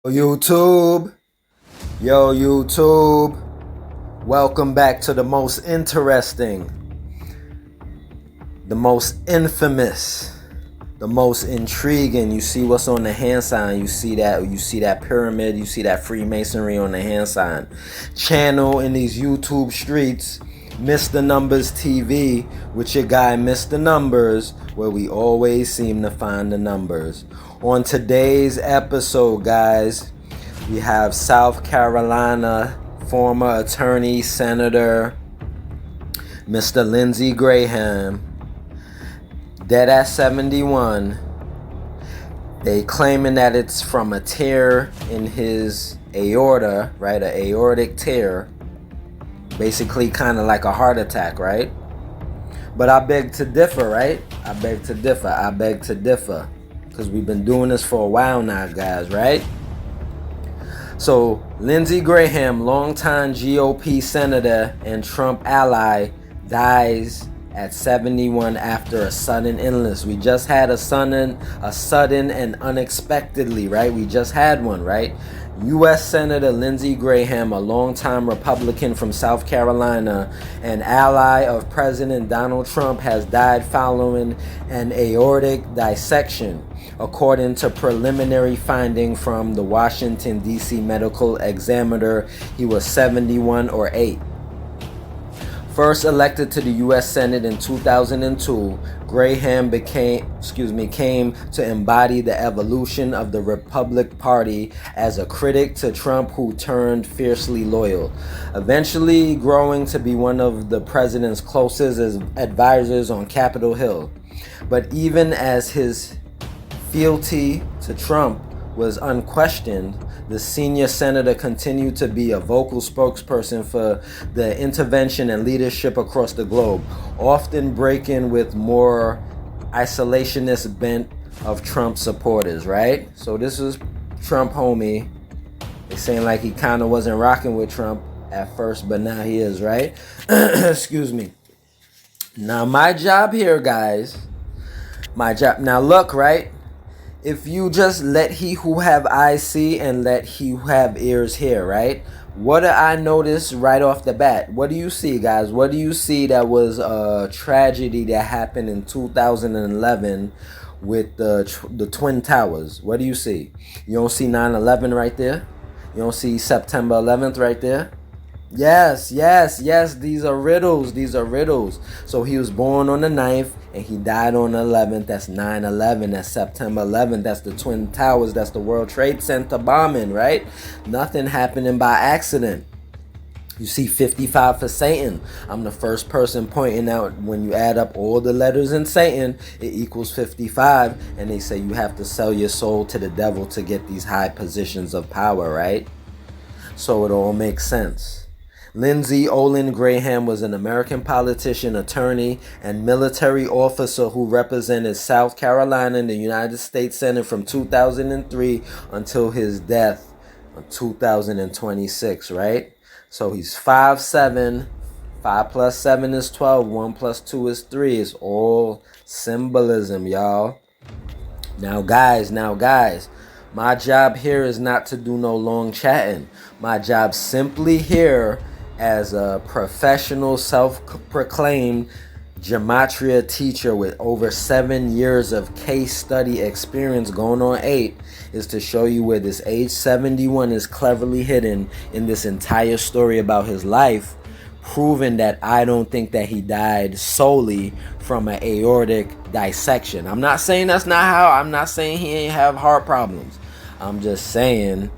YouTube, yo YouTube, welcome back to the most interesting, the most infamous, the most intriguing. You see what's on the hand sign, you see that pyramid, you see that Freemasonry on the hand sign. Channel in these YouTube streets, Mr. Numbers TV, with your guy Mr. Numbers, where we always seem to find the numbers. On today's episode, guys, we have South Carolina former attorney, Senator, Mr. Lindsey Graham, dead at 71. They claiming that it's from a tear in his aorta, right? An aortic tear. Basically kind of like a heart attack, right? But I beg to differ, right? I beg to differ. Because we've been doing this for a while now, guys, right? So, Lindsey Graham, longtime GOP senator and Trump ally, dies at 71 after a sudden illness. We just had a sudden and unexpectedly, right? We just had one, right? U.S. Senator Lindsey Graham, a longtime Republican from South Carolina, an ally of President Donald Trump, has died following an aortic dissection, according to preliminary finding from the Washington, D.C. Medical Examiner. He was 71 or 8. First elected to the U.S. Senate in 2002, Graham came to embody the evolution of the Republican Party as a critic to Trump who turned fiercely loyal, eventually growing to be one of the president's closest advisors on Capitol Hill. But even as his fealty to Trump was unquestioned, the senior senator continued to be a vocal spokesperson for the intervention and leadership across the globe, often breaking with more isolationist bent of Trump supporters, right? So this is Trump homie. It seemed like he kind of wasn't rocking with Trump at first, but now he is, right? Excuse me. Now my job here, guys, now look, right? If you just let he who have eyes see and let he who have ears hear, right? What do I notice right off the bat? What do you see, guys? What do you see that was a tragedy that happened in 2011 with the Twin Towers? What do you see? You don't see 9/11 right there? You don't see September 11th right there? Yes. These are riddles. So he was born on the 9th and he died on the 11th. That's 9/11. That's September 11th. That's the Twin Towers. That's the World Trade Center bombing, right? Nothing happening by accident. You see 55 for Satan. I'm the first person pointing out when you add up all the letters in Satan, it equals 55. And they say you have to sell your soul to the devil to get these high positions of power, right? So it all makes sense. Lindsey Olin Graham was an American politician, attorney, and military officer who represented South Carolina in the United States Senate from 2003 until his death in 2026, right? So he's 5'7", 5 plus 7 is 12, 1 plus 2 is 3. It's all symbolism, y'all. Now guys, my job here is not to do no long chatting. My job simply here as a professional, self-proclaimed gematria teacher with over 7 years of case study experience, going on 8, is to show you where this age 71 is cleverly hidden in this entire story about his life, proving that I don't think that he died solely from an aortic dissection. I'm not saying that's not how. I'm not saying he ain't have heart problems. I'm just saying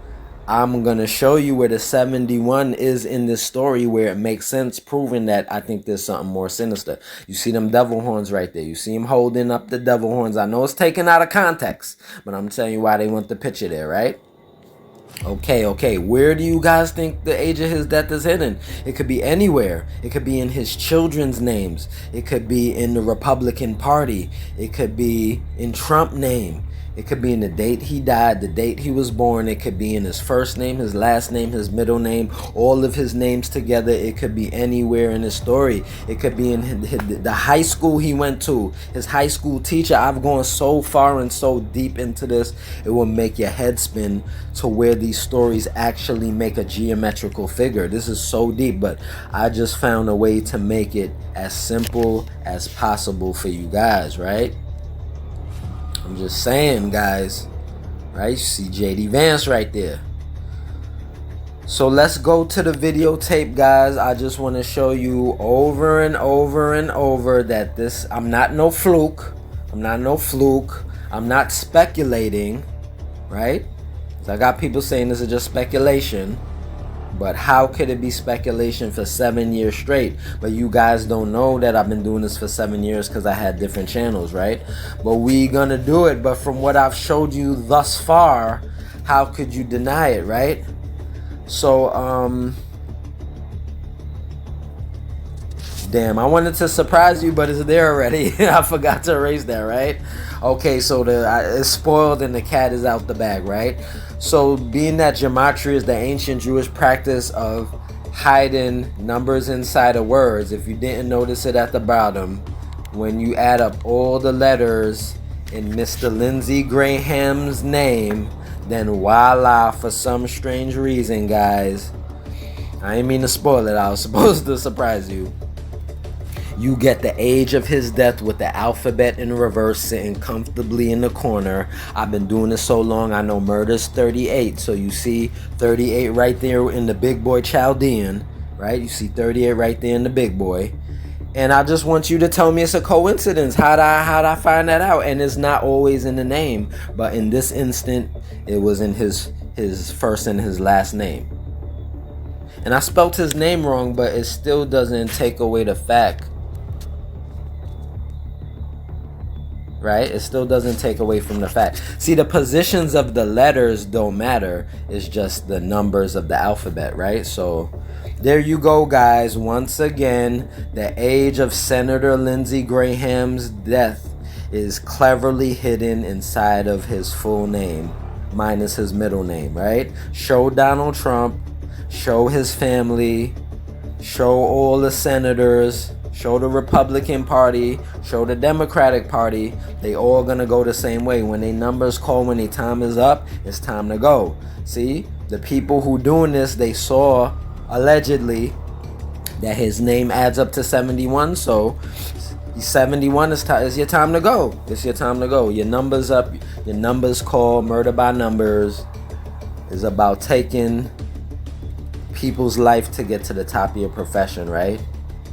I'm going to show you where the 71 is in this story, where it makes sense, proving that I think there's something more sinister. You see them devil horns right there. You see him holding up the devil horns. I know it's taken out of context, but I'm telling you why they want the picture there, right? Okay. Where do you guys think the age of his death is hidden? It could be anywhere. It could be in his children's names. It could be in the Republican Party. It could be in Trump's name. It could be in the date he died, the date he was born. It could be in his first name, his last name, his middle name, all of his names together. It could be anywhere in his story. It could be in the high school he went to, his high school teacher. I've gone so far and so deep into this, it will make your head spin to where these stories actually make a geometrical figure. This is so deep, but I just found a way to make it as simple as possible for you guys, right? I'm just saying, guys, right? You see JD Vance right there. So let's go to the videotape, guys. I just want to show you over and over and over that this, I'm not no fluke. I'm not no fluke. I'm not speculating, right? So I got people saying this is just speculation. But how could it be speculation for 7 years straight? But you guys don't know that I've been doing this for 7 years because I had different channels, right? But we gonna do it. But from what I've showed you thus far, how could you deny it, right? So, damn, I wanted to surprise you, but it's there already. I forgot to erase that, right? Okay, so it's spoiled and the cat is out the bag, right? So being that gematria is the ancient Jewish practice of hiding numbers inside of words, if you didn't notice it at the bottom, when you add up all the letters in Mr. Lindsey Graham's name, then voila, for some strange reason, guys, I didn't mean to spoil it, I was supposed to surprise you. You get the age of his death with the alphabet in reverse sitting comfortably in the corner. I've been doing this so long, I know murder's 38. So you see 38 right there in the big boy Chaldean, right? You see 38 right there in the big boy. And I just want you to tell me it's a coincidence. How'd I find that out? And it's not always in the name. But in this instant, it was in his first and his last name. And I spelt his name wrong, but it still doesn't take away the fact, right? It still doesn't take away from the fact. See, the positions of the letters don't matter. It's just the numbers of the alphabet, right? So there you go, guys. Once again, the age of Senator Lindsey Graham's death is cleverly hidden inside of his full name, minus his middle name, right? Show Donald Trump, show his family, show all the senators, show the Republican Party, show the Democratic Party. They all gonna go the same way. When they numbers call, when their time is up, it's time to go. See, the people who doing this, they saw allegedly that his name adds up to 71. So 71 is your time to go. It's your time to go. Your numbers up, your numbers call. Murder by Numbers is about taking people's life to get to the top of your profession, right?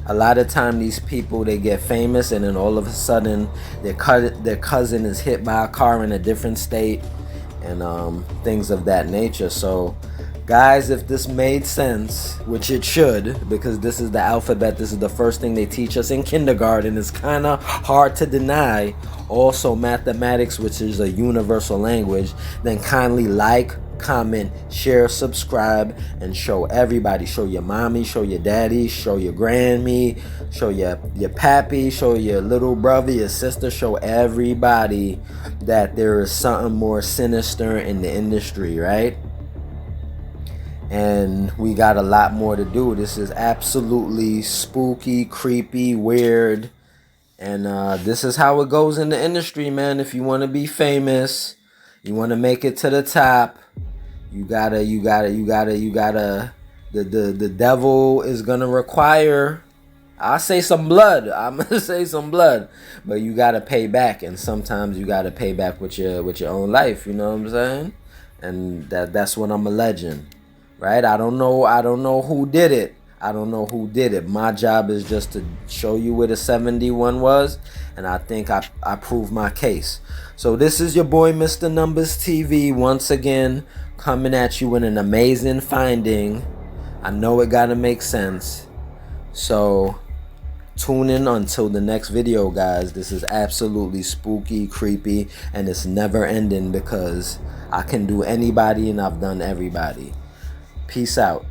A lot of time these people, they get famous and then all of a sudden their cousin is hit by a car in a different state and things of that nature. So guys, if this made sense, which it should, because this is the alphabet, this is the first thing they teach us in kindergarten, it's kind of hard to deny. Also mathematics, which is a universal language, then kindly like, comment, share, subscribe, and show everybody. Show your mommy, show your daddy, show your grandme, show your pappy, show your little brother, your sister, show everybody that there is something more sinister in the industry, right? And we got a lot more to do. This is absolutely spooky, creepy, weird, and this is how it goes in the industry, man. If you want to be famous, you want to make it to the top, you gotta, the devil is gonna require, I'll say some blood. I'm gonna say some blood, but you gotta pay back, and sometimes you gotta pay back with your own life. You know what I'm saying? And that's what I'm alleging, right? I don't know who did it. I don't know who did it. My job is just to show you where the 71 was, and I think I proved my case. So this is your boy, Mr. Numbers TV, once again coming at you with an amazing finding. I know it gotta make sense. So tune in until the next video, guys. This is absolutely spooky, creepy, and it's never ending because I can do anybody and I've done everybody. Peace out.